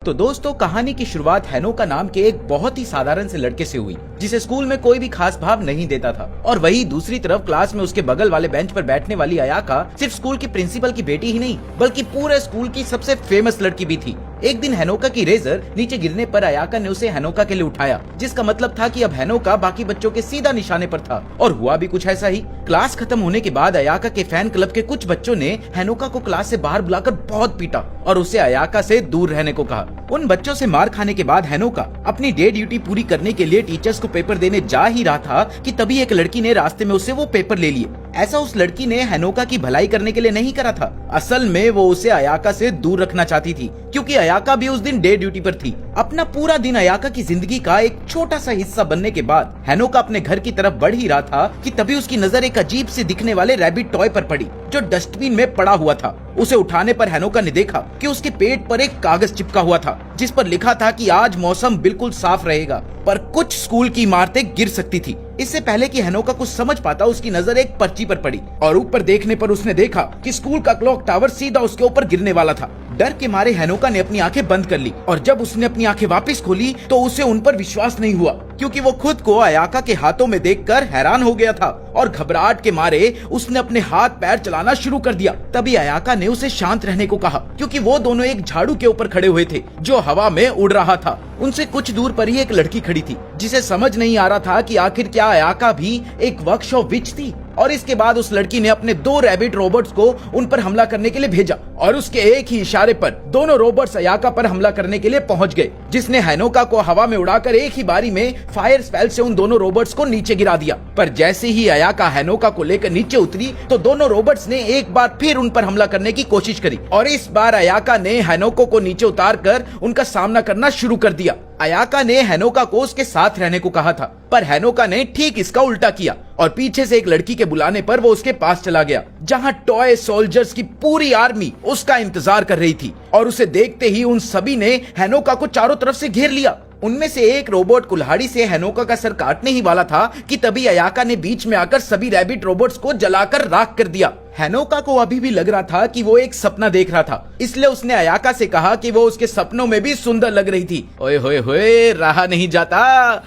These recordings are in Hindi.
तो दोस्तों, कहानी की शुरुआत हैनोका नाम के एक बहुत ही साधारण से लड़के से हुई, जिसे स्कूल में कोई भी खास भाव नहीं देता था। और वही दूसरी तरफ क्लास में उसके बगल वाले बेंच पर बैठने वाली अयाका सिर्फ स्कूल की प्रिंसिपल की बेटी ही नहीं, बल्कि पूरे स्कूल की सबसे फेमस लड़की भी थी। एक दिन हैनोका की रेजर नीचे गिरने पर अयाका ने उसे हैनोका के लिए उठाया, जिसका मतलब था कि अब हैनोका बाकी बच्चों के सीधा निशाने पर था। और हुआ भी कुछ ऐसा ही। क्लास खत्म होने के बाद अयाका के फैन क्लब के कुछ बच्चों ने हैनोका को क्लास से बाहर बुलाकर बहुत पीटा और उसे अयाका से दूर रहने को कहा। उन बच्चों से मार खाने के बाद हैनोका अपनी डे ड्यूटी पूरी करने के लिए टीचर्स को पेपर देने जा ही रहा था कि तभी एक लड़की ने रास्ते में उससे वो पेपर ले लिए। ऐसा उस लड़की ने हैनोका की भलाई करने के लिए नहीं करा था। असल में वो उसे अयाका से दूर रखना चाहती थी, क्योंकि अयाका भी उस दिन डे ड्यूटी पर थी। अपना पूरा दिन अयाका की जिंदगी का एक छोटा सा हिस्सा बनने के बाद हैनोका अपने घर की तरफ बढ़ ही रहा था कि तभी उसकी नजर एक अजीब से दिखने वाले रैबिट टॉय पर पड़ी, जो डस्टबिन में पड़ा हुआ था। उसे उठाने पर हैनोका ने देखा कि उसके पेट पर एक कागज चिपका हुआ था, जिस पर लिखा था कि आज मौसम बिल्कुल साफ रहेगा, पर कुछ स्कूल की इमारतें गिर सकती थी। इससे पहले कि हैनोका कुछ समझ पाता, उसकी नजर एक पर्ची पर पड़ी और ऊपर देखने पर उसने देखा कि स्कूल का क्लॉक टावर सीधा उसके ऊपर गिरने वाला था। डर के मारे हैनोका ने अपनी आंखें बंद कर ली और जब उसने अपनी आंखें वापस खोली तो उसे उन पर विश्वास नहीं हुआ, क्योंकि वो खुद को अयाका के हाथों में देखकर हैरान हो गया था और घबराहट के मारे उसने अपने हाथ पैर चलाना शुरू कर दिया। तभी अयाका ने उसे शांत रहने को कहा, क्योंकि वो दोनों एक झाड़ू के ऊपर खड़े हुए थे जो हवा में उड़ रहा था। उनसे कुछ दूर पर ही एक लड़की खड़ी थी, जिसे समझ नहीं आ रहा था कि आखिर क्या अयाका भी एक वर्कशॉप विच थी। और इसके बाद उस लड़की ने अपने 2 रैबिट रोबोट्स को उन पर हमला करने के लिए भेजा और उसके एक ही इशारे पर दोनों रोबोट्स अयाका पर हमला करने के लिए पहुंच गए, जिसने हैनोका को हवा में उड़ाकर एक ही बारी में फायर स्पेल से उन दोनों रोबोट्स को नीचे गिरा दिया। पर जैसे ही अयाका हैनोका को लेकर नीचे उतरी तो दोनों रोबोट्स ने एक बार फिर उन पर हमला करने की कोशिश करी और इस बार अयाका ने हैनोका को नीचे उतार कर उनका सामना करना शुरू कर दिया। अयाका ने हैनोका को उसके साथ रहने को कहा था, पर हैनोका ने ठीक इसका उल्टा किया और पीछे से एक लड़की के बुलाने पर वो उसके पास चला गया, जहां टॉय सोल्जर्स की पूरी आर्मी उसका इंतजार कर रही थी। और उसे देखते ही उन सभी ने हैनोका को चारों तरफ से घेर लिया। उनमें से एक रोबोट कुल्हाड़ी से हैनोका का सर काटने ही वाला था कि तभी अयाका ने बीच में आकर सभी रैबिट रोबोट्स को जलाकर राख कर दिया। हैनोका को अभी भी लग रहा था कि वो एक सपना देख रहा था, इसलिए उसने अयाका से कहा कि वो उसके सपनों में भी सुंदर लग रही थी। ओए होए होए, रहा नहीं जाता।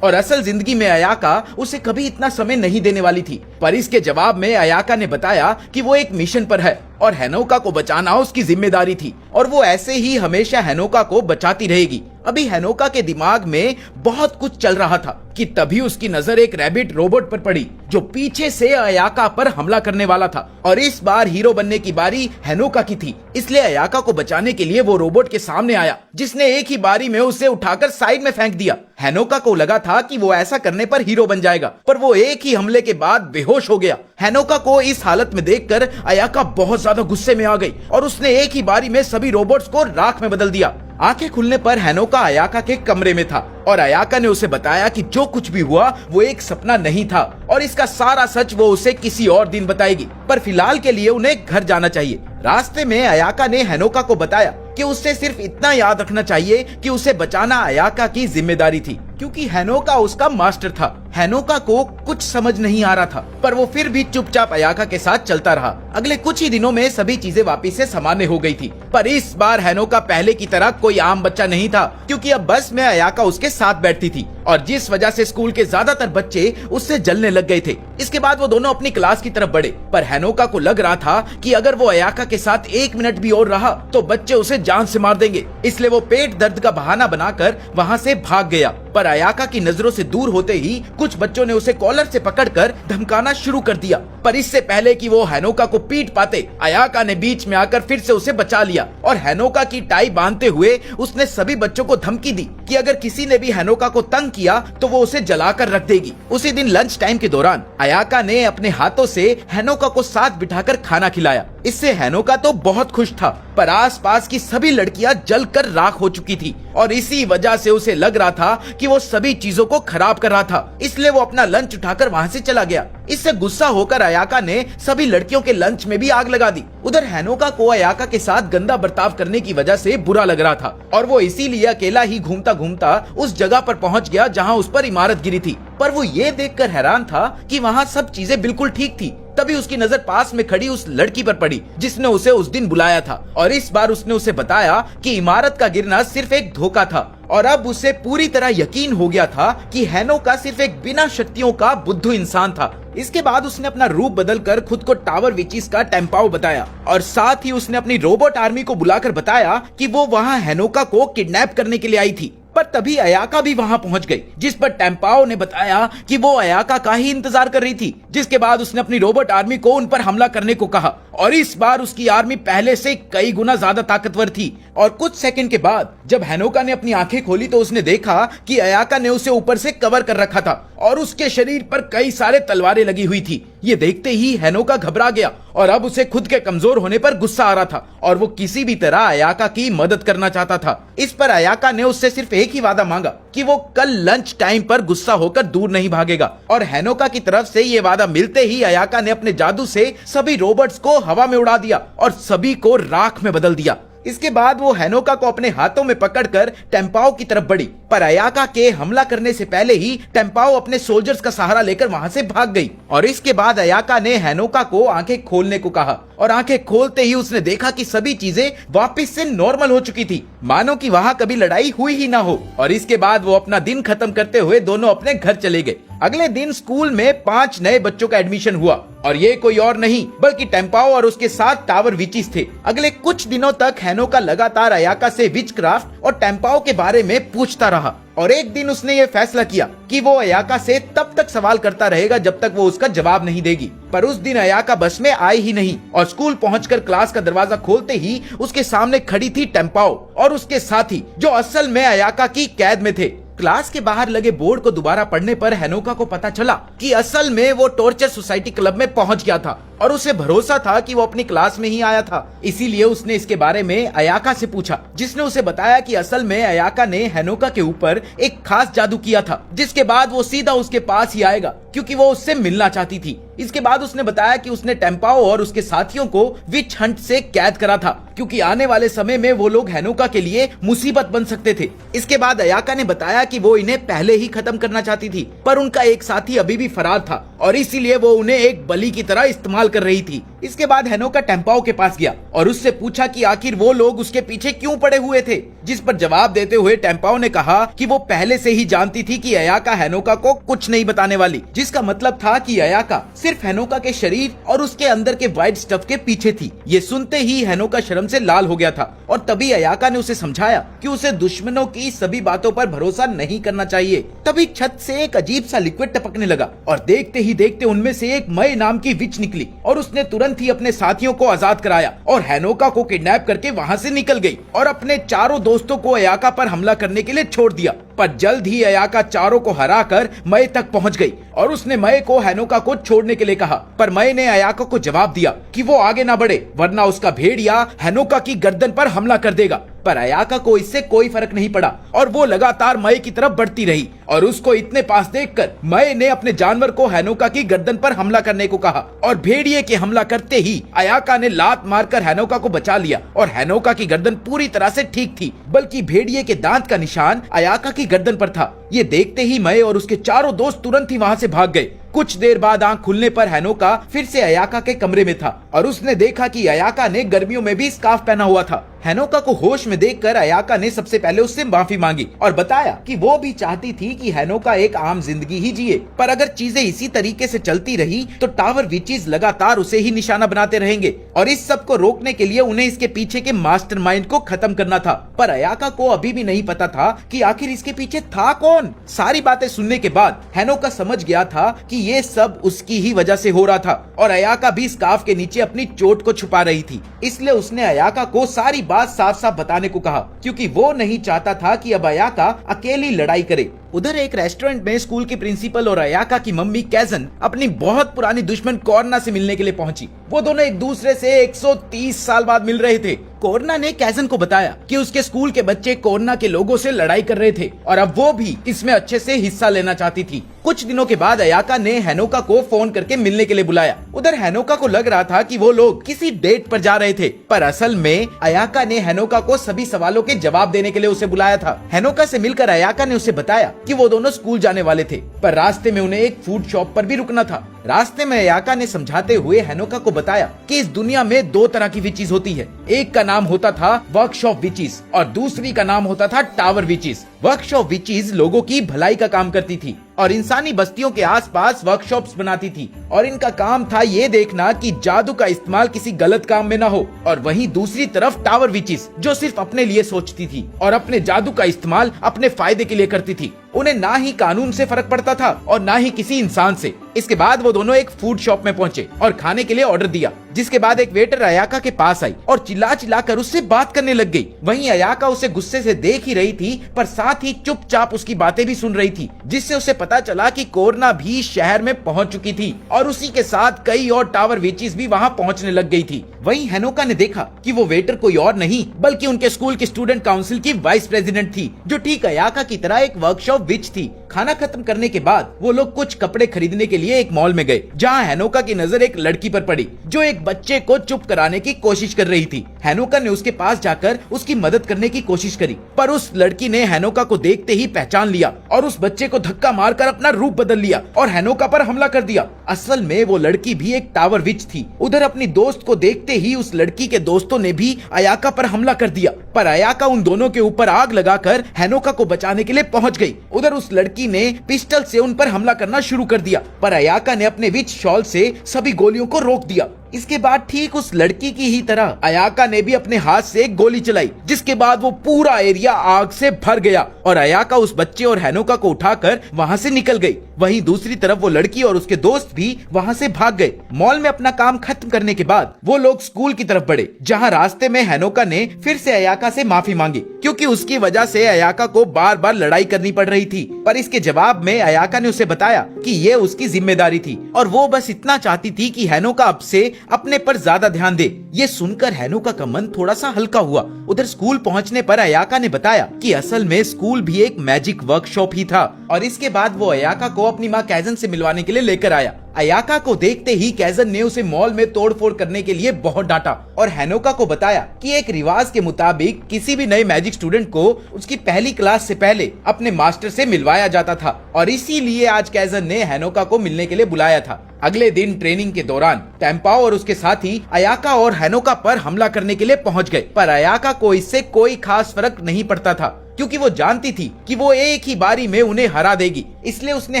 और असल जिंदगी में अयाका उसे कभी इतना समय नहीं देने वाली थी, पर इसके जवाब में अयाका ने बताया कि वो एक मिशन पर है और हैनोका को बचाना उसकी जिम्मेदारी थी और वो ऐसे ही हमेशा हैनोका को बचाती रहेगी। अभी हैनोका के दिमाग में बहुत कुछ चल रहा था कि तभी उसकी नजर एक रैबिट रोबोट पर पड़ी, जो पीछे से अयाका पर हमला करने वाला था। और इस बार हीरो बनने की बारी हैनोका की थी, इसलिए अयाका को बचाने के लिए वो रोबोट के सामने आया, जिसने एक ही बारी में उसे उठाकर साइड में फेंक दिया। हैनोका को लगा था कि वो ऐसा करने पर हीरो बन जाएगा, पर वो एक ही हमले के बाद बेहोश हो गया। हैनोका को इस हालत में देखकर अयाका बहुत ज्यादा गुस्से में आ गई और उसने एक ही बारी में सभी रोबोट्स को राख में बदल दिया। आंखें खुलने पर हैनोका अयाका के कमरे में था और अयाका ने उसे बताया कि जो कुछ भी हुआ वो एक सपना नहीं था और इसका सारा सच वो उसे किसी और दिन बताएगी, पर फिलहाल के लिए उन्हें घर जाना चाहिए। रास्ते में अयाका ने हैनोका को बताया कि उससे सिर्फ इतना याद रखना चाहिए कि उसे बचाना अयाका की जिम्मेदारी थी, क्योंकि हैनोका उसका मास्टर था। हैनोका को कुछ समझ नहीं आ रहा था, पर वो फिर भी चुपचाप अयाका के साथ चलता रहा। अगले कुछ ही दिनों में सभी चीजें वापस से सामान्य हो गई थी, पर इस बार हैनोका पहले की तरह कोई आम बच्चा नहीं था, क्योंकि अब बस में अयाका उसके साथ बैठती थी और जिस वजह से स्कूल के ज्यादातर बच्चे उससे जलने लग गए थे। इसके बाद वो दोनों अपनी क्लास की तरफ बढ़े, पर हैनोका को लग रहा था कि अगर वो अयाका के साथ 1 मिनट भी और रहा तो बच्चे उसे जान से मार देंगे, इसलिए वो पेट दर्द का बहाना बनाकर वहाँ से भाग गया। पर अयाका की नजरों से दूर होते ही कुछ बच्चों ने उसे कॉलर से पकड़कर धमकाना शुरू कर दिया, पर इससे पहले कि वो हैनोका को पीट पाते, अयाका ने बीच में आकर फिर से उसे बचा लिया और हैनोका की टाई बांधते हुए उसने सभी बच्चों को धमकी दी कि अगर किसी ने भी हैनोका को तंग किया तो वो उसे जलाकर रख देगी। उसी दिन लंच टाइम के दौरान अयाका ने अपने हाथों से हैनोका को साथ बिठाकर खाना खिलाया। इससे हैनोका तो बहुत खुश था, पर आसपास की सभी लड़कियां जलकर राख हो चुकी थी और इसी वजह से उसे लग रहा था कि वो सभी चीजों को खराब कर रहा था, इसलिए वो अपना लंच उठाकर वहाँ से चला गया। इससे गुस्सा होकर अयाका ने सभी लड़कियों के लंच में भी आग लगा दी। उधर हैनोका को अयाका के साथ गंदा बर्ताव करने की वजह से बुरा लग रहा था और वो इसीलिए अकेला ही घूमता घूमता उस जगह पर पहुंच गया जहां उस पर इमारत गिरी थी। पर वो ये देखकर हैरान था कि वहां सब चीजें बिल्कुल ठीक थी। तभी उसकी नजर पास में खड़ी उस लड़की पर पड़ी जिसने उसे उस दिन बुलाया था, और इस बार उसने उसे बताया कि इमारत का गिरना सिर्फ एक धोखा था। और अब उसे पूरी तरह यकीन हो गया था कि हैनोका सिर्फ एक बिना शक्तियों का बुद्धू इंसान था। इसके बाद उसने अपना रूप बदलकर खुद को टावर विचीज का टेम्पाओ बताया, और साथ ही उसने अपनी रोबोट आर्मी को बुलाकर बताया कि वो वहाँ हैनोका को किडनैप करने के लिए आई थी। पर तभी अयाका भी वहां पहुंच गई, जिस पर टेम्पाओ ने बताया कि वो अयाका का ही इंतजार कर रही थी। जिसके बाद उसने अपनी रोबोट आर्मी को उन पर हमला करने को कहा, और इस बार उसकी आर्मी पहले से कई गुना ज्यादा ताकतवर थी। और कुछ सेकंड के बाद जब हैनोका ने अपनी आंखें खोली तो उसने देखा कि अयाका ने उसे ऊपर से कवर कर रखा था और उसके शरीर पर कई सारे तलवारें लगी हुई थी। ये देखते ही हैनोका घबरा गया और अब उसे खुद के कमजोर होने पर गुस्सा आ रहा था और वो किसी भी तरह अयाका की मदद करना चाहता था। इस पर अयाका ने उससे सिर्फ एक ही वादा मांगा कि वो कल लंच टाइम पर गुस्सा होकर दूर नहीं भागेगा, और हैनोका की तरफ से ये वादा मिलते ही अयाका ने अपने जादू से सभी रोबोट्स को हवा में उड़ा दिया और सभी को राख में बदल दिया। इसके बाद वो हैनोका को अपने हाथों में पकड़कर टेम्पाओ की तरफ बढ़ी, पर अयाका के हमला करने से पहले ही टेम्पाओ अपने सोल्जर्स का सहारा लेकर वहां से भाग गई। और इसके बाद अयाका ने हैनोका को आंखें खोलने को कहा, और आंखें खोलते ही उसने देखा कि सभी चीजें वापस से नॉर्मल हो चुकी थी, मानो कि वहां कभी लड़ाई हुई ही ना हो। और इसके बाद वो अपना दिन खत्म करते हुए दोनों अपने घर चले गए। अगले दिन स्कूल में 5 नए बच्चों का एडमिशन हुआ, और ये कोई और नहीं बल्कि टेम्पाओ और उसके साथ टावर विचीज थे। अगले कुछ दिनों तक हैनोका लगातार अयाका से विचक्राफ्ट और टेम्पाओ के बारे में पूछता रहा, और एक दिन उसने ये फैसला किया कि वो अयाका से तब तक सवाल करता रहेगा जब तक वो उसका जवाब नहीं देगी। पर उस दिन अयाका बस में आई ही नहीं, और स्कूल पहुंचकर क्लास का दरवाजा खोलते ही उसके सामने खड़ी थी टेम्पाओ और उसके साथी, जो असल में अयाका की कैद में थे। क्लास के बाहर लगे बोर्ड को दोबारा पढ़ने पर हैनोका को पता चला कि असल में वो टॉर्चर सोसाइटी क्लब में पहुंच गया था, और उसे भरोसा था कि वो अपनी क्लास में ही आया था। इसीलिए उसने इसके बारे में अयाका से पूछा, जिसने उसे बताया कि असल में अयाका ने हैनोका के ऊपर एक खास जादू किया था, जिसके बाद वो सीधा उसके पास ही आएगा क्योंकि वो उससे मिलना चाहती थी। इसके बाद उसने बताया कि उसने टेम्पाओ और उसके साथियों को विच हंट से कैद करा था, क्योंकि आने वाले समय में वो लोग हैनोका के लिए मुसीबत बन सकते थे। इसके बाद अयाका ने बताया कि वो इन्हें पहले ही खत्म करना चाहती थी, पर उनका एक साथी अभी भी फरार था और इसीलिए वो उन्हें एक बलि की तरह इस्तेमाल कर रही थी। इसके बाद हैनोका टेम्पाओ के पास गया और उससे पूछा कि आखिर वो लोग उसके पीछे क्यों पड़े हुए थे, जिस पर जवाब देते हुए टेम्पाओ ने कहा कि वो पहले से ही जानती थी कि अयाका हैनोका को कुछ नहीं बताने वाली, जिसका मतलब था कि अयाका सिर्फ हैनोका के शरीर और उसके अंदर के व्हाइट स्टफ के पीछे थी। ये सुनते ही हैनोका शर्म से लाल हो गया था, और तभी अयाका ने उसे समझाया कि उसे दुश्मनों की सभी बातों पर भरोसा नहीं करना चाहिए। तभी छत से एक अजीब सा लिक्विड टपकने लगा, और देखते ही देखते उनमें से एक मई नाम की विच निकली, और उसने तुरंत ही अपने साथियों को आजाद कराया और हैनोका को किडनैप करके वहाँ से निकल गई और अपने चारों दोस्तों को अयाका पर हमला करने के लिए छोड़ दिया। पर जल्द ही अयाका चारों को हराकर मई तक पहुंच गई और उसने मई को हैनोका को छोड़ने के लिए कहा, पर मई ने अयाका को जवाब दिया कि वो आगे ना बढ़े वरना उसका भेड़िया हैनोका की गर्दन पर हमला कर देगा। पर अयाका को इससे कोई फर्क नहीं पड़ा और वो लगातार मई की तरफ बढ़ती रही, और उसको इतने पास देखकर मई ने अपने जानवर को हैनोका की गर्दन पर हमला करने को कहा, और भेड़िए के हमला करते ही अयाका ने लात मारकर हैनोका को बचा लिया और हैनोका की गर्दन पूरी तरह से ठीक थी, बल्कि भेड़िए के दांत का निशान अयाका की गर्दन पर था। ये देखते ही मई और उसके चारों दोस्त तुरंत ही वहाँ से भाग गए। कुछ देर बाद आंख खुलने पर हैनोका फिर से अयाका के कमरे में था और उसने देखा कि अयाका ने गर्मियों में भी स्कार्फ पहना हुआ था। हैनोका को होश में देखकर अयाका ने सबसे पहले उससे माफी मांगी और बताया कि वो भी चाहती थी कि हैनोका एक आम जिंदगी ही जिए, पर अगर चीजें इसी तरीके से चलती रही तो टावर विचीज लगातार उसे ही निशाना बनाते रहेंगे, और इस सब को रोकने के लिए उन्हें इसके पीछे के मास्टरमाइंड को खत्म करना था। पर अयाका को अभी भी नहीं पता था कि आखिर इसके पीछे था कौन। सारी बातें सुनने के बाद हैनोका समझ गया था कि ये सब उसकी ही वजह से हो रहा था, और अयाका भी स्कार्फ के नीचे अपनी चोट को छुपा रही थी। इसलिए उसने अयाका को सारी बात साफ साफ बताने को कहा, क्योंकि वो नहीं चाहता था कि अब अयाका अकेली लड़ाई करे। उधर एक रेस्टोरेंट में स्कूल की प्रिंसिपल और अयाका की मम्मी कैजन अपनी बहुत पुरानी दुश्मन कॉर्ना से मिलने के लिए पहुंची। वो दोनों एक दूसरे से 130 साल बाद मिल रहे थे, कोरना ने कैजन को बताया कि उसके स्कूल के बच्चे कोरना के लोगों से लड़ाई कर रहे थे और अब वो भी इसमें अच्छे से हिस्सा लेना चाहती थी। कुछ दिनों के बाद अयाका ने हेनोका को फोन करके मिलने के लिए बुलाया। उधर हेनोका को लग रहा था कि वो लोग किसी डेट पर जा रहे थे, पर असल में अयाका ने हेनोका को सभी सवालों के जवाब देने के लिए उसे बुलाया था। हेनोका से मिलकर अयाका ने उसे बताया कि वो दोनों स्कूल जाने वाले थे, पर रास्ते में उन्हें एक फूड शॉप पर भी रुकना था। रास्ते में अयाका ने समझाते हुए हेनोका को बताया कि इस दुनिया में दो तरह की विचीज होती है, एक का नाम होता था वर्कशॉप विचीज और दूसरी का नाम होता था टावर विचीज। वर्कशॉप विचीज लोगों की भलाई का काम करती थी और इंसानी बस्तियों के आसपास वर्कशॉप्स बनाती थी और इनका काम था ये देखना कि जादू का इस्तेमाल किसी गलत काम में न हो। और वहीं दूसरी तरफ टावर विचीज जो सिर्फ अपने लिए सोचती थी और अपने जादू का इस्तेमाल अपने फायदे के लिए करती थी। उन्हें ना ही कानून से फर्क पड़ता था और ना ही किसी इंसान से। इसके बाद वो दोनों एक फूड शॉप में पहुंचे और खाने के लिए ऑर्डर दिया, जिसके बाद एक वेटर अयाका के पास आई और चिल्ला चिल्ला कर उससे बात करने लग गई। वहीं अयाका उसे गुस्से से देख ही रही थी, पर साथ ही चुपचाप उसकी बातें भी सुन रही थी, जिससे उसे पता चला कि कोरना भी शहर में पहुंच चुकी थी और उसी के साथ कई और टावर विचीज भी वहां पहुंचने लग गई थी। वहीं हेनोका ने देखा कि वो वेटर कोई और नहीं बल्कि उनके स्कूल की स्टूडेंट काउंसिल की वाइस प्रेसिडेंट थी, जो ठीक अयाका की तरह एक वर्कशॉप विच थी। खाना खत्म करने के बाद वो लोग कुछ कपड़े खरीदने के लिए एक मॉल में गए, जहां हेनोका की नजर एक लड़की पर पड़ी जो एक बच्चे को चुप कराने की कोशिश कर रही थी। हेनोका ने उसके पास जाकर उसकी मदद करने की कोशिश करी, पर उस लड़की ने हेनोका को देखते ही पहचान लिया और उस बच्चे को धक्का मारकर अपना रूप बदल लिया और हेनोका पर हमला कर दिया। असल में वो लड़की भी एक टावर विच थी। उधर अपनी दोस्त को देखते ही उस लड़की के दोस्तों ने भी अयाका पर हमला कर दिया, पर अयाका उन दोनों के ऊपर आग लगाकर हेनोका को बचाने के लिए पहुंच गई। उधर उस लड़की ने पिस्टल से उन पर हमला करना शुरू कर दिया, पर अयाका ने अपने विच शॉल से सभी गोलियों को रोक दिया। इसके बाद ठीक उस लड़की की ही तरह अयाका ने भी अपने हाथ से एक गोली चलाई, जिसके बाद वो पूरा एरिया आग से भर गया और अयाका उस बच्चे और हेनोका को उठाकर वहां से निकल गई। वहीं दूसरी तरफ वो लड़की और उसके दोस्त भी वहां से भाग गए। मॉल में अपना काम खत्म करने के बाद वो लोग स्कूल की तरफ बढ़े, जहां रास्ते में हेनोका ने फिर से अयाका से माफी मांगी, क्योंकि उसकी वजह से अयाका को बार बार लड़ाई करनी पड़ रही थी। पर इसके जवाब में अयाका ने उसे बताया कि ये उसकी जिम्मेदारी थी और वो बस इतना चाहती थी कि हेनोका अब से अपने पर ज्यादा ध्यान दे। ये सुनकर हेनोका का मन थोड़ा सा हल्का हुआ। उधर स्कूल पहुंचने पर अयाका ने बताया कि असल में स्कूल भी एक मैजिक वर्कशॉप ही था और इसके बाद वो अयाका को अपनी माँ कैजन से मिलवाने के लिए लेकर आया। अयाका को देखते ही कैजन ने उसे मॉल में तोड़फोड़ करने के लिए बहुत डांटा और हेनोका को बताया कि एक रिवाज के मुताबिक किसी भी नए मैजिक स्टूडेंट को उसकी पहली क्लास से पहले अपने मास्टर से मिलवाया जाता था और इसीलिए आज कैजन ने हेनोका को मिलने के लिए बुलाया था। अगले दिन ट्रेनिंग के दौरान टेम्पाओ और उसके साथी अयाका और हेनोका पर हमला करने के लिए पहुंच गए, पर अयाका को इससे कोई खास फर्क नहीं पड़ता था, क्योंकि वो जानती थी कि वो एक ही बारी में उन्हें हरा देगी। इसलिए उसने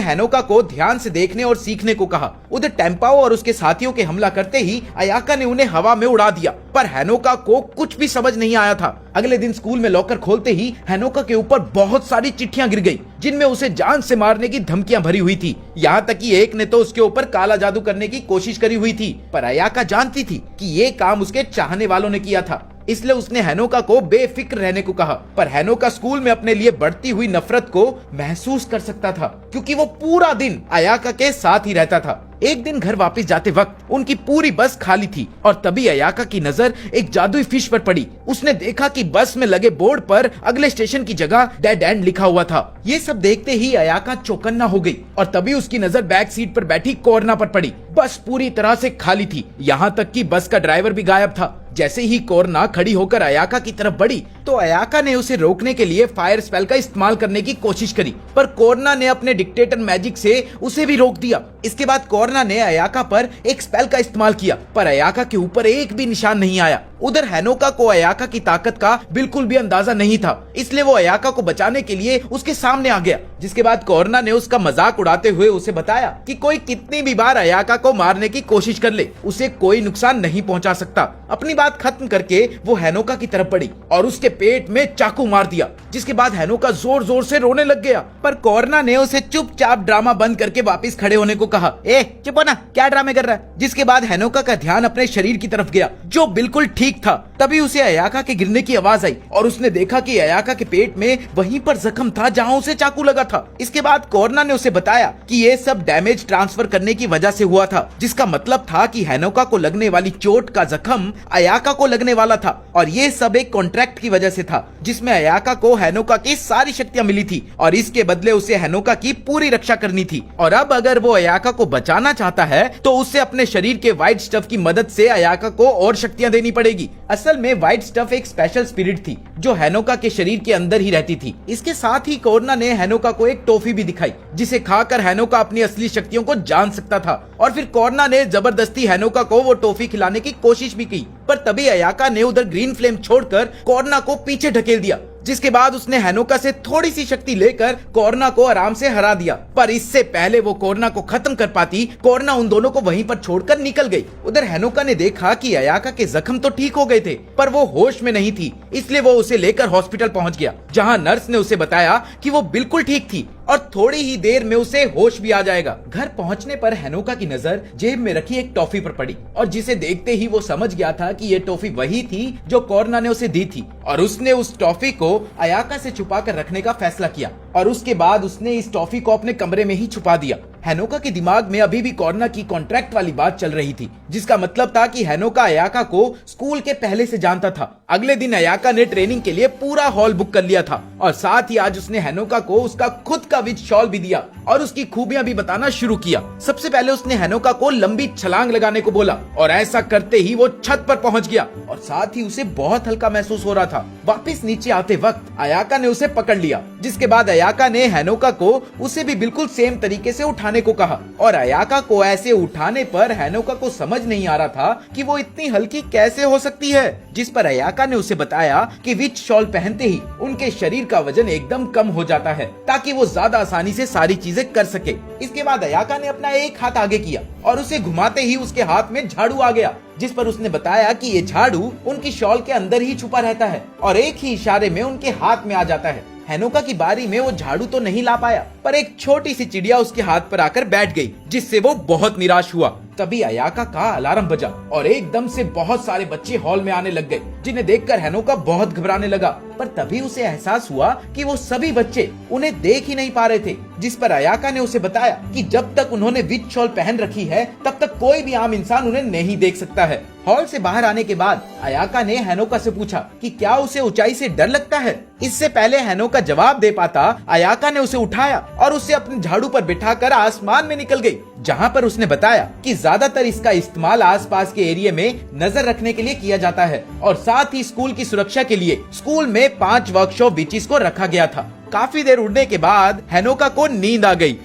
हेनोका को ध्यान से देखने और सीखने को कहा। उधर टेम्पाओ और उसके साथियों के हमला करते ही अयाका ने उन्हें हवा में उड़ा दिया, पर हेनोका को कुछ भी समझ नहीं आया था। अगले दिन स्कूल में लॉकर खोलते ही हेनोका के ऊपर बहुत सारी चिट्ठियां गिर गई, जिनमें उसे जान से मारने की धमकियां भरी हुई थी। यहाँ तक कि एक ने तो उसके ऊपर काला जादू करने की कोशिश करी हुई थी, पर अयाका जानती थी कि ये काम उसके चाहने वालों ने किया था। इसलिए उसने हेनोका को बेफिक्र रहने को कहा, पर हेनोका स्कूल में अपने लिए बढ़ती हुई नफरत को महसूस कर सकता था, क्योंकि वो पूरा दिन अयाका के साथ ही रहता था। एक दिन घर वापस जाते वक्त उनकी पूरी बस खाली थी और तभी अयाका की नजर एक जादुई फिश पर पड़ी। उसने देखा कि बस में लगे बोर्ड पर अगले स्टेशन की जगह डेड एंड लिखा हुआ था। ये सब देखते ही अयाका चौकन्ना हो गई और तभी उसकी नजर बैक सीट पर बैठी कोरना पर पड़ी। बस पूरी तरह से खाली थी, यहाँ तक कि बस का ड्राइवर भी गायब था। जैसे ही कोरना खड़ी होकर अयाका की तरफ बढ़ी तो अयाका ने उसे रोकने के लिए फायर स्पेल का इस्तेमाल करने की कोशिश करी, पर कोरना ने अपने डिक्टेटर मैजिक से उसे भी रोक दिया। इसके बाद कोरना ने अयाका पर एक स्पेल का इस्तेमाल किया, पर अयाका के ऊपर एक भी निशान नहीं आया। उधर हेनोका को अयाका की ताकत का बिल्कुल भी अंदाजा नहीं था, इसलिए वो अयाका को बचाने के लिए उसके सामने आ गया। जिसके बाद कोरना ने उसका मजाक उड़ाते हुए उसे बताया कि कोई कितनी भी बार अयाका को मारने की कोशिश कर ले, उसे कोई नुकसान नहीं पहुंचा सकता। अपनी बात खत्म करके वो हेनोका की तरफ बढ़ी और उसके पेट में चाकू मार दिया, जिसके बाद हेनोका जोर जोर से रोने लग गया। पर कोरना ने उसे चुपचाप ड्रामा बंद करके वापस खड़े होने को कहा, ए चुप हो ना, क्या ड्रामे कर रहा है। जिसके बाद हेनोका का ध्यान अपने शरीर की तरफ गया जो बिल्कुल ठीक था। तभी उसे अयाका के गिरने की आवाज आई और उसने देखा कि अयाका के पेट में वहीं पर जख्म था जहां उसे चाकू लगा था। इसके बाद कोर्ना ने उसे बताया कि ये सब डैमेज ट्रांसफर करने की वजह से हुआ था, जिसका मतलब था कि हेनोका को लगने वाली चोट का जख्म अयाका को लगने वाला था और ये सब एक कॉन्ट्रैक्ट की वजह से था जिसमें अयाका को हेनोका की सारी शक्तियां मिली थी और इसके बदले उसे हेनोका की पूरी रक्षा करनी थी। और अब अगर वो अयाका को बचाना चाहता है तो उसे अपने शरीर के व्हाइट स्टफ की मदद से अयाका को और शक्तियां देनी पड़ेगी। असल में व्हाइट स्टफ एक स्पेशल स्पिरिट थी जो हेनोका के शरीर के अंदर ही रहती थी। इसके साथ ही कोर्ना ने हेनोका को एक टॉफी भी दिखाई जिसे खाकर हेनोका अपनी असली शक्तियों को जान सकता था और फिर कोर्ना ने जबरदस्ती हेनोका को वो टॉफी खिलाने की कोशिश भी की, पर तभी अयाका ने उधर ग्रीन फ्लेम छोड़कर कोर्ना को पीछे ढकेल दिया। जिसके बाद उसने हेनोका से थोड़ी सी शक्ति लेकर कोर्ना को आराम से हरा दिया, पर इससे पहले वो कोर्ना को खत्म कर पाती, कोर्ना उन दोनों को वहीं पर छोड़कर निकल गई। उधर हेनोका ने देखा कि अयाका के जख्म तो ठीक हो गए थे पर वो होश में नहीं थी, इसलिए वो उसे लेकर हॉस्पिटल पहुंच गया जहां नर्स ने उसे बताया कि वो बिल्कुल ठीक थी और थोड़ी ही देर में उसे होश भी आ जाएगा। घर पहुंचने पर हेनोका की नजर जेब में रखी एक टॉफी पर पड़ी और जिसे देखते ही वो समझ गया था कि ये टॉफी वही थी जो कोर्ना ने उसे दी थी और उसने उस टॉफी को अयाका से छुपा कर रखने का फैसला किया और उसके बाद उसने इस टॉफी को अपने कमरे में ही छुपा दिया। हेनोका के दिमाग में अभी भी कोर्ना की कॉन्ट्रैक्ट वाली बात चल रही थी जिसका मतलब था कि हेनोका अयाका को स्कूल के पहले से जानता था। अगले दिन अयाका ने ट्रेनिंग के लिए पूरा हॉल बुक कर लिया था और साथ ही आज उसने हेनोका को उसका खुद का विच शॉल भी दिया और उसकी खूबियां भी बताना शुरू किया। सबसे पहले उसने हेनोका को लंबी छलांग लगाने को बोला और ऐसा करते ही वो छत पर पहुंच गया और साथ ही उसे बहुत हल्का महसूस हो रहा था। वापिस नीचे आते वक्त अयाका ने उसे पकड़ लिया, जिसके बाद अयाका ने हेनोका को उसे भी बिल्कुल सेम तरीके से उठाने को कहा और अयाका को ऐसे उठाने पर हेनोका को समझ नहीं आ रहा था कि वो इतनी हल्की कैसे हो सकती है। जिस पर अयाका ने उसे बताया कि विच शॉल पहनते ही उनके शरीर का वजन एकदम कम हो जाता है ताकि वो ज्यादा आसानी से सारी चीजें कर सके। इसके बाद अयाका ने अपना एक हाथ आगे किया और उसे घुमाते ही उसके हाथ में झाड़ू आ गया, जिस पर उसने बताया कि ये झाड़ू उनकी शॉल के अंदर ही छुपा रहता है और एक ही इशारे में उनके हाथ में आ जाता है। हेनोका की बारी में वो झाड़ू तो नहीं ला पाया पर एक छोटी सी चिड़िया उसके हाथ पर आकर बैठ गई, जिससे वो बहुत निराश हुआ। तभी अयाका का अलार्म बजा और एकदम से बहुत सारे बच्चे हॉल में आने लग गए, जिन्हें देखकर हेनोका बहुत घबराने लगा। पर तभी उसे एहसास हुआ कि वो सभी बच्चे उन्हें देख ही नहीं पा रहे थे, जिस पर अयाका ने उसे बताया कि जब तक उन्होंने विच शॉल पहन रखी है तब तक कोई भी आम इंसान उन्हें नहीं देख सकता है। हॉल से बाहर आने के बाद अयाका ने हेनोका से पूछा कि क्या उसे ऊंचाई से डर लगता है। इससे पहले हेनोका जवाब दे पाता, अयाका ने उसे उठाया और उसे अपने झाड़ू पर बिठाकर आसमान में निकल गई, जहां पर उसने बताया कि ज्यादातर इसका इस्तेमाल आसपास के एरिया में नजर रखने के लिए किया जाता है और साथ ही स्कूल की सुरक्षा के लिए स्कूल में 5 वर्कशॉप विचेस को रखा गया था। काफी देर उड़ने के बाद हेनोका को नींद आ गई,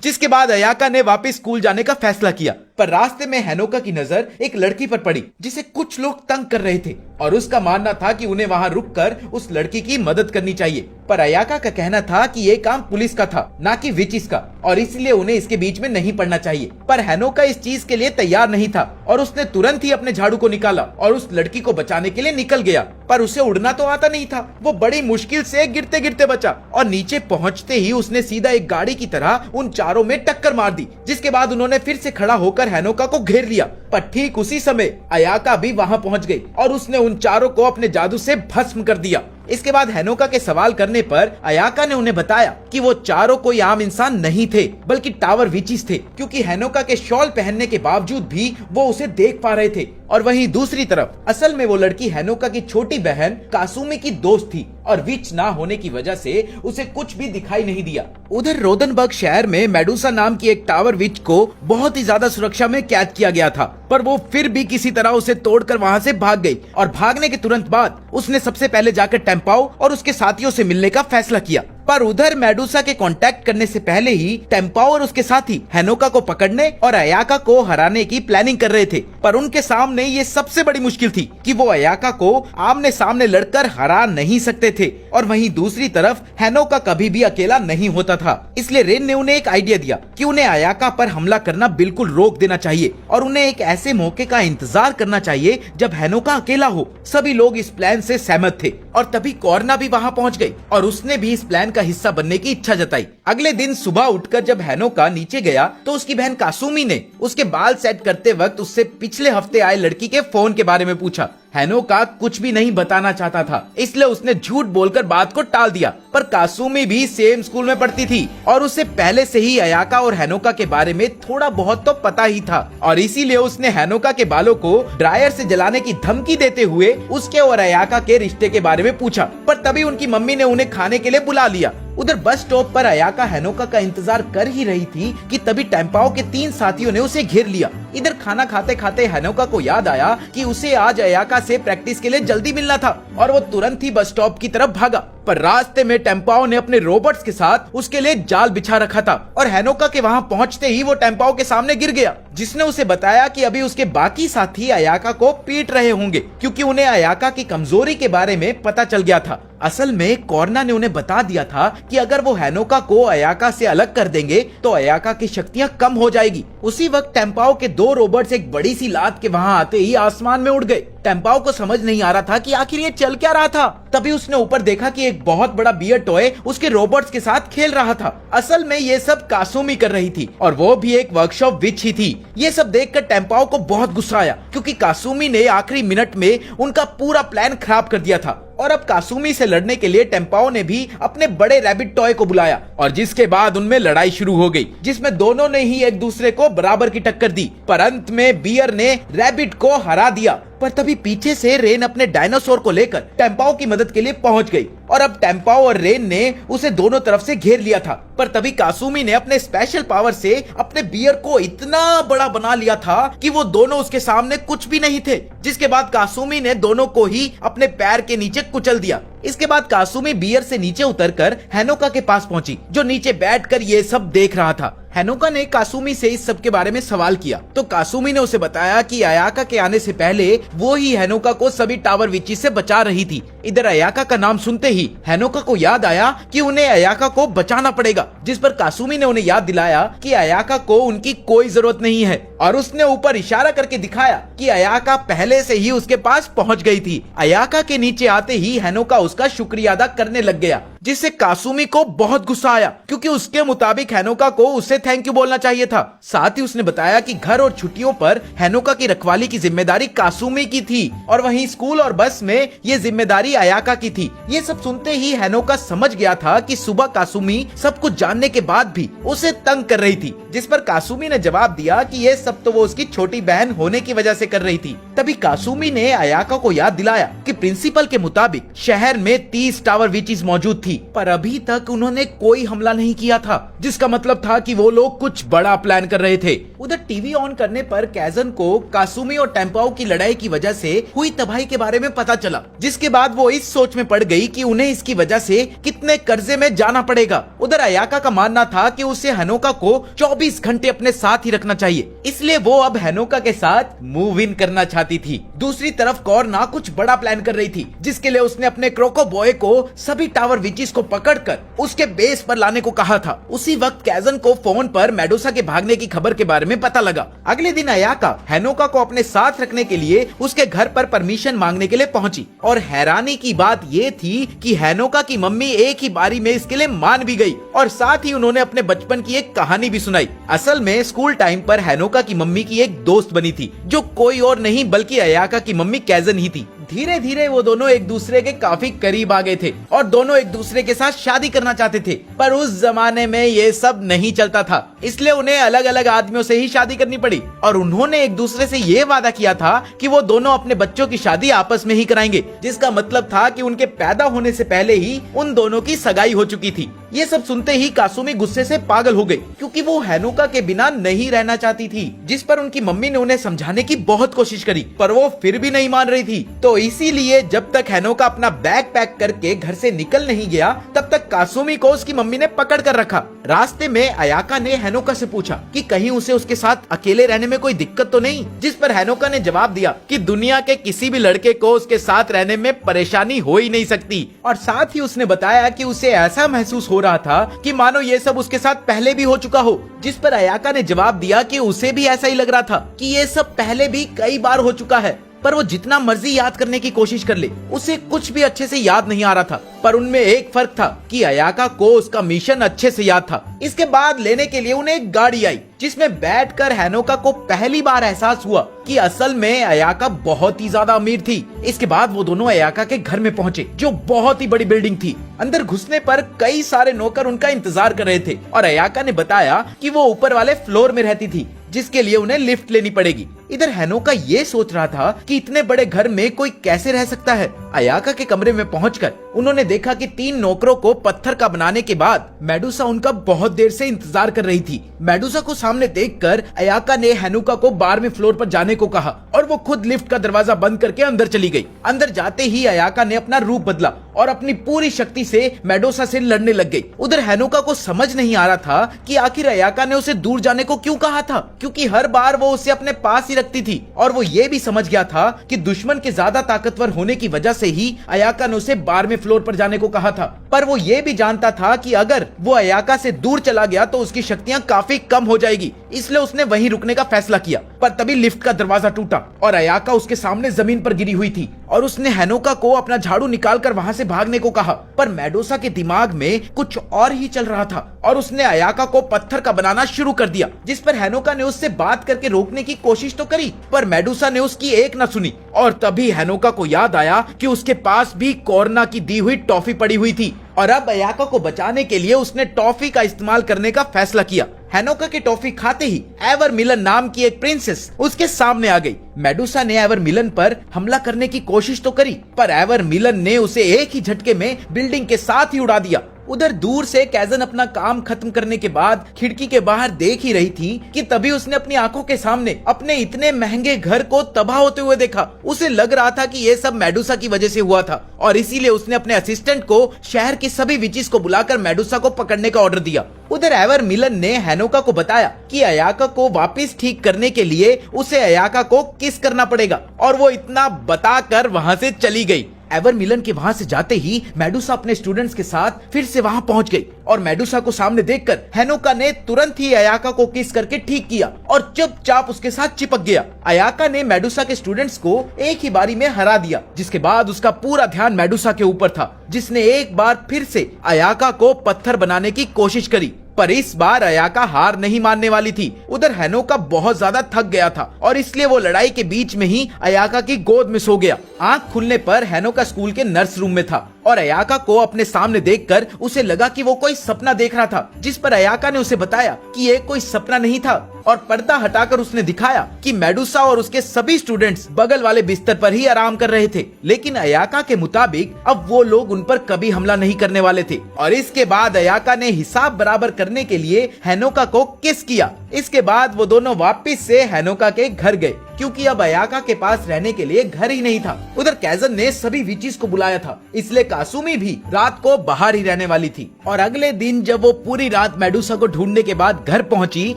जिसके बाद अयाका ने वापस स्कूल जाने का फैसला किया। पर रास्ते में हेनोका की नजर एक लड़की पर पड़ी जिसे कुछ लोग तंग कर रहे थे और उसका मानना था कि उन्हें वहां रुककर उस लड़की की मदद करनी चाहिए। पर अयाका का कहना था कि ये काम पुलिस का था ना कि विचिस का और इसलिए उन्हें इसके बीच में नहीं पड़ना चाहिए। पर हेनोका इस चीज के लिए तैयार नहीं था और उसने तुरंत ही अपने झाड़ू को निकाला और उस लड़की को बचाने के लिए निकल गया। पर उसे उड़ना तो आता नहीं था, वो बड़ी मुश्किल से गिरते गिरते बचा और नीचे पहुंचते ही उसने सीधा एक गाड़ी की तरह उन चारों में टक्कर मार दी, जिसके बाद उन्होंने फिर से खड़ा होकर हेनोका को घेर लिया। पर ठीक उसी समय अयाका भी वहां पहुंच गई और उसने उन चारों को अपने जादू से भस्म कर दिया। इसके बाद हेनोका के सवाल करने पर अयाका ने उन्हें बताया कि वो चारों कोई आम इंसान नहीं थे बल्कि टावर विचिस थे, क्योंकि हेनोका के शॉल पहनने के बावजूद भी वो उसे देख पा रहे थे। और वहीं दूसरी तरफ असल में वो लड़की हेनोका की छोटी बहन कासुमी की दोस्त थी और विच ना होने की वजह से उसे कुछ भी दिखाई नहीं दिया। उधर रोदनबर्ग शहर में मेडुसा नाम की एक टावर विच को बहुत ही ज्यादा सुरक्षा में कैद किया गया था, पर वो फिर भी किसी तरह उसे तोड़कर वहां से भाग गई और भागने के तुरंत बाद उसने सबसे पहले जाकर टेम्पाओ और उसके साथियों से मिलने का फैसला किया। पर उधर मेडुसा के कांटेक्ट करने से पहले ही टेम्पाओ और उसके साथी हेनोका को पकड़ने और अयाका को हराने की प्लानिंग कर रहे थे। पर उनके सामने ये सबसे बड़ी मुश्किल थी कि वो अयाका को आमने सामने लड़कर हरा नहीं सकते थे और वहीं दूसरी तरफ हेनोका कभी भी अकेला नहीं होता था। इसलिए रेन ने उन्हें एक आइडिया दिया कि उन्हें अयाका पर हमला करना बिल्कुल रोक देना चाहिए और उन्हें एक ऐसे मौके का इंतजार करना चाहिए जब हेनोका अकेला हो। सभी लोग इस प्लान से सहमत थे और तभी कोर्ना भी वहां पहुंच गई और उसने भी इस प्लान का हिस्सा बनने की इच्छा जताई। अगले दिन सुबह उठकर जब हैनोका नीचे गया तो उसकी बहन कासुमी ने उसके बाल सेट करते वक्त उससे पिछले हफ्ते आए लड़की के फोन के बारे में पूछा। हैनोका कुछ भी नहीं बताना चाहता था, इसलिए उसने झूठ बोलकर बात को टाल दिया। पर कासुमी भी सेम स्कूल में पढ़ती थी और उसे पहले से ही अयाका और हैनोका के बारे में थोड़ा बहुत तो पता ही था, और इसीलिए उसने हैनोका के बालों को ड्रायर से जलाने की धमकी देते हुए उसके और अयाका के रिश्ते के बारे में पूछा। पर तभी उनकी मम्मी ने उन्हें खाने के लिए बुला लिया। उधर बस स्टॉप पर अयाका हैनोका का इंतजार कर ही रही थी कि तभी टेम्पाओ के 3 साथियों ने उसे घेर लिया। इधर खाना खाते खाते हैनोका को याद आया कि उसे आज अयाका से प्रैक्टिस के लिए जल्दी मिलना था और वो तुरंत ही बस स्टॉप की तरफ भागा। पर रास्ते में टेम्पाओ ने अपने रोबोट्स के साथ उसके लिए जाल बिछा रखा था और हैनोका के वहां पहुंचते ही वो टेम्पाओ के सामने गिर गया, जिसने उसे बताया कि अभी उसके बाकी साथी अयाका को पीट रहे होंगे क्योंकि उन्हें अयाका की कमजोरी के बारे में पता चल गया था। असल में कॉर्ना ने उन्हें बता दिया था कि अगर वो हैनोका को अयाका से अलग कर देंगे तो अयाका की शक्तियां कम हो जाएगी। उसी वक्त टेम्पाओ के 2 रोबोट्स एक बड़ी सी लात के वहां आते ही आसमान में उड़ गए। टेम्पाओ को समझ नहीं आ रहा था कि आखिर ये चल क्या रहा था। तभी उसने ऊपर देखा कि एक बहुत बड़ा बियर टॉय उसके रोबोट्स के साथ खेल रहा था। असल में ये सब कासुमी कर रही थी और वो भी एक वर्कशॉप विच ही थी। ये सब देखकर टेम्पाओ को बहुत गुस्सा आया क्योंकि कासुमी ने आखिरी मिनट में उनका पूरा प्लान खराब कर दिया था। और अब कासुमी से लड़ने के लिए टेम्पाओ ने भी अपने बड़े रैबिट टॉय को बुलाया और जिसके बाद उनमें लड़ाई शुरू हो गई, जिसमें दोनों ने ही एक दूसरे को बराबर की टक्कर दी। पर अंत में बियर ने रैबिट को हरा दिया। पर तभी पीछे से रेन अपने डायनासोर को लेकर टेम्पाओ की मदद के लिए पहुंच गई और अब टेम्पाओ और रेन ने उसे दोनों तरफ से घेर लिया था। पर तभी कासुमी ने अपने स्पेशल पावर से अपने बियर को इतना बड़ा बना लिया था कि वो दोनों उसके सामने कुछ भी नहीं थे, जिसके बाद कासुमी ने दोनों को ही अपने पैर के नीचे कुचल दिया। इसके बाद कासुमी बियर से नीचे उतरकर हैनोका के पास पहुंची, जो नीचे बैठकर ये सब देख रहा था। हैनोका ने कासुमी से इस सब के बारे में सवाल किया तो कासुमी ने उसे बताया कि अयाका के आने से पहले वो ही हैनोका को सभी टावर विची से बचा रही थी। इधर अयाका का नाम सुनते ही हैनोका को याद आया कि उन्हें अयाका को बचाना पड़ेगा, जिस पर कासुमी ने उन्हें याद दिलाया कि अयाका को उनकी कोई जरूरत नहीं है और उसने ऊपर इशारा करके दिखाया कि अयाका पहले से ही उसके पास पहुंच गई थी। अयाका के नीचे आते ही हैनोका उसका शुक्रिया अदा करने लग गया, जिससे कासुमी को बहुत गुस्सा आया क्योंकि उसके मुताबिक हैनोका को उससे थैंक यू बोलना चाहिए था। साथ ही उसने बताया कि घर और छुट्टियों पर हैनोका की रखवाली की जिम्मेदारी कासुमी की थी और वहीं स्कूल और बस में ये जिम्मेदारी अयाका की थी। ये सब सुनते ही हैनोका समझ गया था कि सुबह कासुमी सब कुछ जानने के बाद भी उसे तंग कर रही थी, जिस पर कासुमी ने जवाब दिया कि ये सब तो वो उसकी छोटी बहन होने की वजह से कर रही थी। तभी कासुमी ने अयाका को याद दिलाया कि प्रिंसिपल के मुताबिक शहर में 30 टावर विचीज मौजूद थी, पर अभी तक उन्होंने कोई हमला नहीं किया था, जिसका मतलब था कि वो लोग कुछ बड़ा प्लान कर रहे थे। उधर टीवी ऑन करने पर कैजन को कासुमी और टेम्पाओ की लड़ाई की वजह से हुई तबाही के बारे में पता चला, जिसके बाद वो इस सोच में पड़ गई कि उन्हें इसकी वजह से कितने कर्जे में जाना पड़ेगा। उधर अयाका का मानना था कि उसे हैनोका को 24 घंटे अपने साथ ही रखना चाहिए, इसलिए वो अब हैनोका के साथ मूव इन करना चाहती थी। दूसरी तरफ कॉर्ना कुछ बड़ा प्लान कर रही थी, जिसके लिए उसने अपने क्रोको बॉय को सभी टावर विचीज को पकड़कर उसके बेस पर लाने को कहा था। उसी वक्त कैजन को फोन पर मेडुसा के भागने की खबर के बारे में पता लगा। अगले दिन अयाका हैनोका को अपने साथ रखने के लिए उसके घर पर परमिशन मांगने के लिए पहुंची और हैरानी की बात ये थी कि हैनोका की मम्मी एक ही बारी में इसके लिए मान भी गई और साथ ही उन्होंने अपने बचपन की एक कहानी भी सुनाई। असल में स्कूल टाइम पर हैनोका की मम्मी की एक दोस्त बनी थी, जो कोई और नहीं बल्कि अयाका की मम्मी कैजन ही थी। धीरे धीरे वो दोनों एक दूसरे के काफी करीब आ गए थे और दोनों एक दूसरे के साथ शादी करना चाहते थे, पर उस जमाने में ये सब नहीं चलता था, इसलिए उन्हें अलग अलग आदमियों से ही शादी करनी पड़ी और उन्होंने एक दूसरे से ये वादा किया था कि वो दोनों अपने बच्चों की शादी आपस में ही कराएंगे, जिसका मतलब था कि उनके पैदा होने से पहले ही उन दोनों की सगाई हो चुकी थी। ये सब सुनते ही कासुमी गुस्से से पागल हो गई क्योंकि वो हैनोका के बिना नहीं रहना चाहती थी, जिस पर उनकी मम्मी ने उन्हें समझाने की बहुत कोशिश करी, पर वो फिर भी नहीं मान रही थी। तो इसीलिए जब तक हैनोका अपना बैग पैक करके घर से निकल नहीं गया, तब तक कासुमी को उसकी मम्मी ने पकड़ कर रखा। रास्ते में अयाका ने हैनोका से पूछा कि कहीं उसे उसके साथ अकेले रहने में कोई दिक्कत तो नहीं, जिस पर हैनोका ने जवाब दिया कि दुनिया के किसी भी लड़के को उसके साथ रहने में परेशानी हो ही नहीं सकती। और साथ ही उसने बताया कि उसे ऐसा महसूस हो रहा था कि मानो ये सब उसके साथ पहले भी हो चुका हो, जिस पर अयाका ने जवाब दिया कि उसे भी ऐसा ही लग रहा था कि ये सब पहले भी कई बार हो चुका है, पर वो जितना मर्जी याद करने की कोशिश कर ले उसे कुछ भी अच्छे से याद नहीं आ रहा था। पर उनमें एक फर्क था कि अयाका को उसका मिशन अच्छे से याद था। इसके बाद लेने के लिए उन्हें एक गाड़ी आई जिसमें बैठकर हैनोका को पहली बार एहसास हुआ कि असल में अयाका बहुत ही ज्यादा अमीर थी। इसके बाद वो दोनों अयाका के घर में पहुंचे जो बहुत ही बड़ी बिल्डिंग थी। अंदर घुसने पर कई सारे नौकर उनका इंतजार कर रहे थे और अयाका ने बताया कि वो ऊपर वाले फ्लोर में रहती थी जिसके लिए उन्हें लिफ्ट लेनी पड़ेगी। इधर हैनोका ये सोच रहा था कि इतने बड़े घर में कोई कैसे रह सकता है। अयाका के कमरे में पहुंचकर उन्होंने देखा कि 3 नौकरों को पत्थर का बनाने के बाद मेडुसा उनका बहुत देर से इंतजार कर रही थी। मेडुसा को सामने देखकर अयाका ने हैनोका को 12वें फ्लोर पर जाने को कहा और वो खुद लिफ्ट का दरवाजा बंद करके अंदर चली गई। अंदर जाते ही अयाका ने अपना रूप बदला और अपनी पूरी शक्ति से मेडुसा से लड़ने लग गई। उधर हैनोका को समझ नहीं आ रहा था कि आखिर अयाका ने उसे दूर जाने को क्यों कहा था, क्योंकि हर बार वो उसे अपने पास ही रखती थी। और वो ये भी समझ गया था कि दुश्मन के ज्यादा ताकतवर होने की वजह से ही अयाका ने उसे 12वें फ्लोर पर जाने को कहा था। पर वो ये भी जानता था कि अगर वो अयाका से दूर चला गया तो उसकी शक्तियां काफी कम हो जाएगी, इसलिए उसने वहीं रुकने का फैसला किया। पर तभी लिफ्ट का दरवाजा टूटा और अयाका उसके सामने जमीन पर गिरी हुई थी और उसने हैनोका को अपना झाड़ू निकालकर वहां से भागने को कहा। पर मेडुसा के दिमाग में कुछ और ही चल रहा था और उसने अयाका को पत्थर का बनाना शुरू कर दिया, जिस पर हैनोका ने उससे बात करके रोकने की कोशिश तो करी पर मेडुसा ने उसकी एक न सुनी। और तभी हैनोका को याद आया कि उसके पास भी कोरना की दी हुई टॉफी पड़ी हुई थी और अब अयाका को बचाने के लिए उसने टॉफी का इस्तेमाल करने का फैसला किया। हैनोका की टॉफी खाते ही एवर मिलन नाम की एक प्रिंसेस उसके सामने आ गई। मेडुसा ने एवर मिलन पर हमला करने की कोशिश तो करी पर एवर मिलन ने उसे एक ही झटके में बिल्डिंग के साथ ही उड़ा दिया। उधर दूर से कैजन अपना काम खत्म करने के बाद खिड़की के बाहर देख ही रही थी कि तभी उसने अपनी आंखों के सामने अपने इतने महंगे घर को तबाह होते हुए देखा। उसे लग रहा था कि ये सब मेडुसा की वजह से हुआ था और इसीलिए उसने अपने असिस्टेंट को शहर की सभी विचेस को बुलाकर मेडुसा को पकड़ने का ऑर्डर दिया। उधर एवर मिलन ने हैनोका को बताया कि अयाका को वापस ठीक करने के लिए उसे अयाका को किस करना पड़ेगा और वो इतना बताकर वहां से चली गई। एवर मिलन के वहां से जाते ही मेडुसा अपने स्टूडेंट्स के साथ फिर से वहां पहुंच गई और मेडुसा को सामने देखकर हैनोका ने तुरंत ही अयाका को किस करके ठीक किया और चुपचाप उसके साथ चिपक गया। अयाका ने मेडुसा के स्टूडेंट्स को एक ही बारी में हरा दिया, जिसके बाद उसका पूरा ध्यान मेडुसा के ऊपर था, जिसने एक बार फिर से अयाका को पत्थर बनाने की कोशिश करी। पर इस बार अयाका हार नहीं मानने वाली थी। उधर हैनोका बहुत ज्यादा थक गया था और इसलिए वो लड़ाई के बीच में ही अयाका की गोद में सो गया। आंख खुलने पर हैनोका स्कूल के नर्स रूम में था और अयाका को अपने सामने देखकर उसे लगा कि वो कोई सपना देख रहा था, जिस पर अयाका ने उसे बताया कि ये कोई सपना नहीं था और पर्दा हटाकर उसने दिखाया कि मेडुसा और उसके सभी स्टूडेंट्स बगल वाले बिस्तर पर ही आराम कर रहे थे। लेकिन अयाका के मुताबिक अब वो लोग उन पर कभी हमला नहीं करने वाले थे। और इसके बाद अयाका ने हिसाब बराबर करने के लिए हैनोका को किस किया। इसके बाद वो दोनों वापस से हैनोका के घर गए, क्योंकि अब अयाका के पास रहने के लिए घर ही नहीं था। उधर कैजन ने सभी विचेस को बुलाया था, इसलिए कासुमी भी रात को बाहर ही रहने वाली थी। और अगले दिन जब वो पूरी रात मेडुसा को ढूंढने के बाद घर पहुंची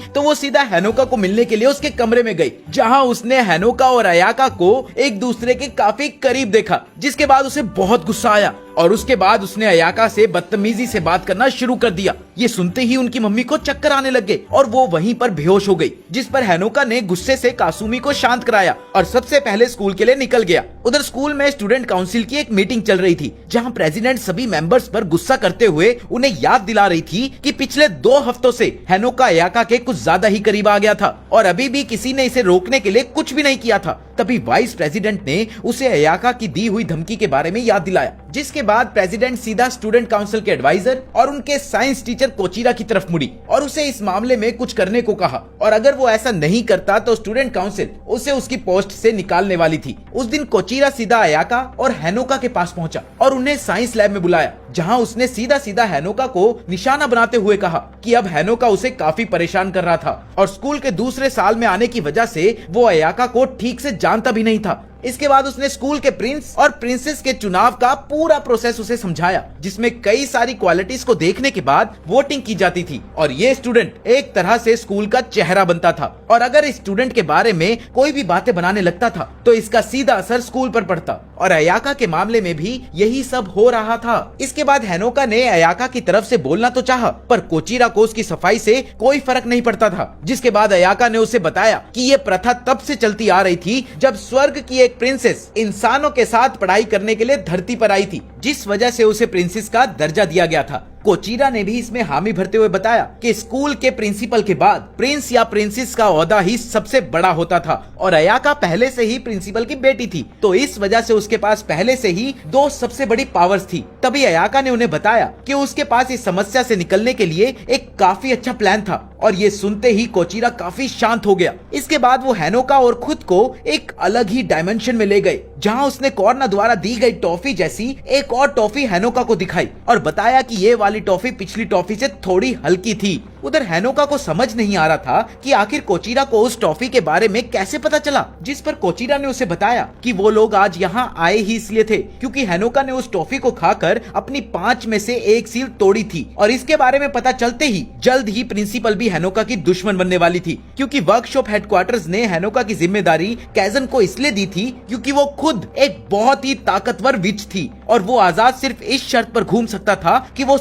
तो वो सीधा हैनोका को मिलने के लिए उसके कमरे में गई, जहां उसने हैनोका और अयाका को एक दूसरे के काफी करीब देखा, जिसके बाद उसे बहुत गुस्सा आया और उसके बाद उसने अयाका से बदतमीजी से बात करना शुरू कर दिया। ये सुनते ही उनकी मम्मी को चक्कर आने लग गए और वो वहीं पर बेहोश हो गई, जिस पर हैनोका ने गुस्से से कासुमी को शांत कराया और सबसे पहले स्कूल के लिए निकल गया। उधर स्कूल में स्टूडेंट काउंसिल की एक मीटिंग चल रही थी, जहां प्रेसिडेंट सभी मेंबर्स पर गुस्सा करते हुए उन्हें याद दिला रही थी कि पिछले 2 हफ्तों से हैनोका अयाका के कुछ ज्यादा ही करीब आ गया था और अभी भी किसी ने इसे रोकने के लिए कुछ भी नहीं किया था। तभी वाइस प्रेसिडेंट ने उसे अयाका की दी हुई धमकी के बारे में याद दिलाया, जिसके बाद प्रेसिडेंट सीधा स्टूडेंट काउंसिल के एडवाइजर और उनके साइंस टीचर कोचिरा की तरफ मुड़ी और उसे इस मामले में कुछ करने को कहा और अगर वो ऐसा नहीं करता तो स्टूडेंट काउंसिल उसे उसकी पोस्ट से निकालने वाली थी। उस दिन कोचिरा सीधा अयाका और हैनोका के पास पहुंचा और उन्हें साइंस लैब में बुलाया, जहां उसने सीधा सीधा हैनोका को निशाना बनाते हुए कहा कि अब हैनोका उसे काफी परेशान कर रहा था और स्कूल के दूसरे साल में आने की वजह से वो अयाका को ठीक से जानता भी नहीं था। इसके बाद उसने स्कूल के प्रिंस और प्रिंसेस के चुनाव का पूरा प्रोसेस उसे समझाया, जिसमें कई सारी क्वालिटीज को देखने के बाद वोटिंग की जाती थी और ये स्टूडेंट एक तरह से स्कूल का चेहरा बनता था और अगर इस स्टूडेंट के बारे में कोई भी बातें बनाने लगता था तो इसका सीधा असर स्कूल पर पड़ता और अयाका के मामले में भी यही सब हो रहा था। इसके बाद हैनोका ने अयाका की तरफ से बोलना तो चाहा, पर कोचिरा को उसकी सफाई से कोई फर्क नहीं पड़ता था, जिसके बाद अयाका ने उसे बताया कि ये प्रथा तब से चलती आ रही थी जब स्वर्ग की एक प्रिंसेस इंसानों के साथ पढ़ाई करने के लिए धरती पर आई थी, जिस वजह से उसे प्रिंसेस का दर्जा दिया गया था। कोचीरा ने भी इसमें हामी भरते हुए बताया कि स्कूल के प्रिंसिपल के बाद प्रिंस या प्रिंसेस का ओहदा ही सबसे बड़ा होता था और अयाका पहले से ही प्रिंसिपल की बेटी थी, तो इस वजह से उसके पास पहले से ही दो सबसे बड़ी पावर्स थी। तभी अयाका ने उन्हें बताया कि उसके पास इस समस्या से निकलने के लिए एक काफी अच्छा प्लान था और ये सुनते ही कोचीरा काफी शांत हो गया। इसके बाद वो हैनोका और खुद को एक अलग ही डायमेंशन में ले गए, जहाँ उसने कॉर्ना द्वारा दी गई टॉफी जैसी एक और टॉफी हैनोका को दिखाई और बताया कि ये वाली टॉफी पिछली टॉफी से थोड़ी हल्की थी। उधर हैनोका को समझ नहीं आ रहा था कि आखिर कोचीरा को उस टॉफी के बारे में कैसे पता चला, जिस पर कोचीरा ने उसे बताया कि वो लोग आज यहाँ आए ही इसलिए थे क्योंकि हैनोका ने उस टॉफी को खाकर अपनी 5 में से एक सील तोड़ी थी और इसके बारे में पता चलते ही जल्द ही प्रिंसिपल भी हैनोका की दुश्मन बनने वाली थी, क्योंकि वर्कशॉप हेडक्वार्टर्स ने हैनोका की जिम्मेदारी कैजन को इसलिए दी थी क्योंकि वो खुद एक बहुत ही ताकतवर विच थी और वो आजाद सिर्फ इस शर्त पर घूम सकता था कि वो